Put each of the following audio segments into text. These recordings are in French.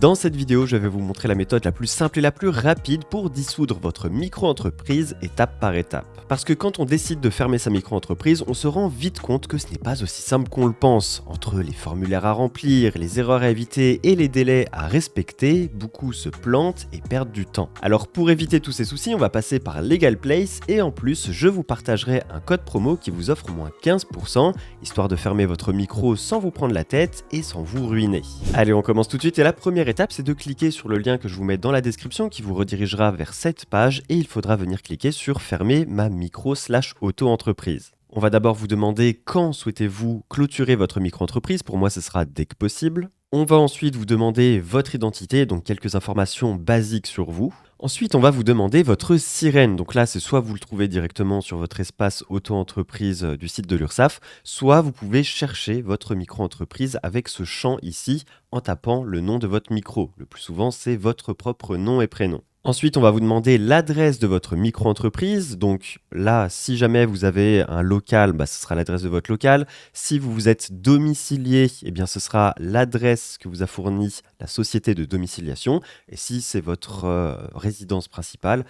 Dans cette vidéo, je vais vous montrer la méthode la plus simple et la plus rapide pour dissoudre votre micro-entreprise étape par étape. Parce que quand on décide de fermer sa micro-entreprise, on se rend vite compte que ce n'est pas aussi simple qu'on le pense. Entre les formulaires à remplir, les erreurs à éviter et les délais à respecter, beaucoup se plantent et perdent du temps. Alors pour éviter tous ces soucis, on va passer par LegalPlace et en plus, je vous partagerai un code promo qui vous offre moins 15%, histoire de fermer votre micro sans vous prendre la tête et sans vous ruiner. Allez, on commence tout de suite et la première étape, c'est de cliquer sur le lien que je vous mets dans la description qui vous redirigera vers cette page et il faudra venir cliquer sur fermer ma micro/auto-entreprise. On va d'abord vous demander quand souhaitez-vous clôturer votre micro-entreprise. Pour moi, ce sera dès que possible. On va ensuite vous demander votre identité, donc quelques informations basiques sur vous. Ensuite, on va vous demander votre sirène. Donc là, c'est soit vous le trouvez directement sur votre espace auto-entreprise du site de l'URSSAF, soit vous pouvez chercher votre micro-entreprise avec ce champ ici en tapant le nom de votre micro. Le plus souvent, c'est votre propre nom et prénom. Ensuite, on va vous demander l'adresse de votre micro-entreprise. Donc là, si jamais vous avez un local, ce sera l'adresse de votre local. Si vous vous êtes domicilié, ce sera l'adresse que vous a fournie la société de domiciliation. Et si c'est votre résidence principale,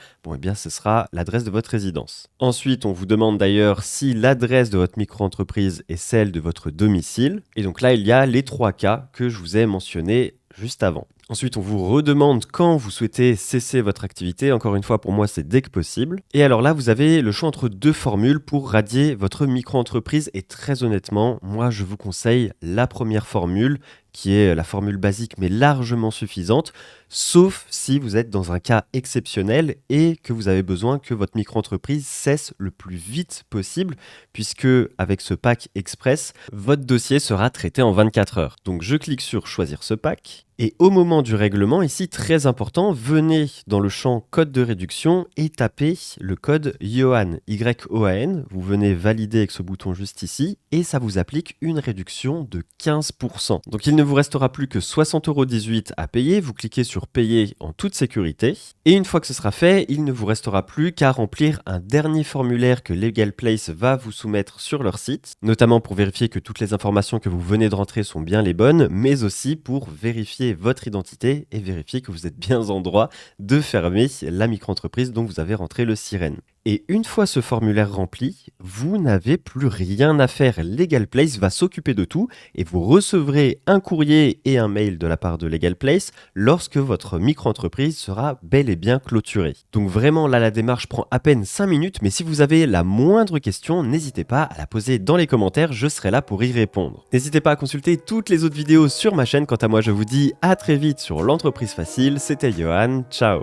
ce sera l'adresse de votre résidence. Ensuite, on vous demande d'ailleurs si l'adresse de votre micro-entreprise est celle de votre domicile. Et donc là, il y a les 3 cas que je vous ai mentionnés juste avant. Ensuite, on vous redemande quand vous souhaitez cesser votre activité. Encore une fois, pour moi, c'est dès que possible. Et alors là, vous avez le choix entre 2 formules pour radier votre micro-entreprise. Et très honnêtement, moi, je vous conseille la première formule, qui est la formule basique, mais largement suffisante, sauf si vous êtes dans un cas exceptionnel et que vous avez besoin que votre micro-entreprise cesse le plus vite possible, puisque avec ce pack express, votre dossier sera traité en 24 heures. Donc je clique sur choisir ce pack. Et au moment du règlement, ici, très important, venez dans le champ code de réduction et tapez le code YOHAN, Y-O-A-N. Vous venez valider avec ce bouton juste ici et ça vous applique une réduction de 15%. Donc il ne vous restera plus que 60,18 € à payer. Vous cliquez sur payer en toute sécurité. Et une fois que ce sera fait, il ne vous restera plus qu'à remplir un dernier formulaire que LegalPlace va vous soumettre sur leur site, notamment pour vérifier que toutes les informations que vous venez de rentrer sont bien les bonnes, mais aussi pour vérifier votre identité et vérifier que vous êtes bien en droit de fermer la micro-entreprise dont vous avez rentré le sirène. Et une fois ce formulaire rempli, vous n'avez plus rien à faire. LegalPlace va s'occuper de tout et vous recevrez un courrier et un mail de la part de LegalPlace lorsque votre micro-entreprise sera bel et bien clôturée. Donc vraiment là, la démarche prend à peine 5 minutes, mais si vous avez la moindre question, n'hésitez pas à la poser dans les commentaires, je serai là pour y répondre. N'hésitez pas à consulter toutes les autres vidéos sur ma chaîne. Quant à moi, je vous dis à très vite sur l'entreprise facile. C'était Yohan, ciao.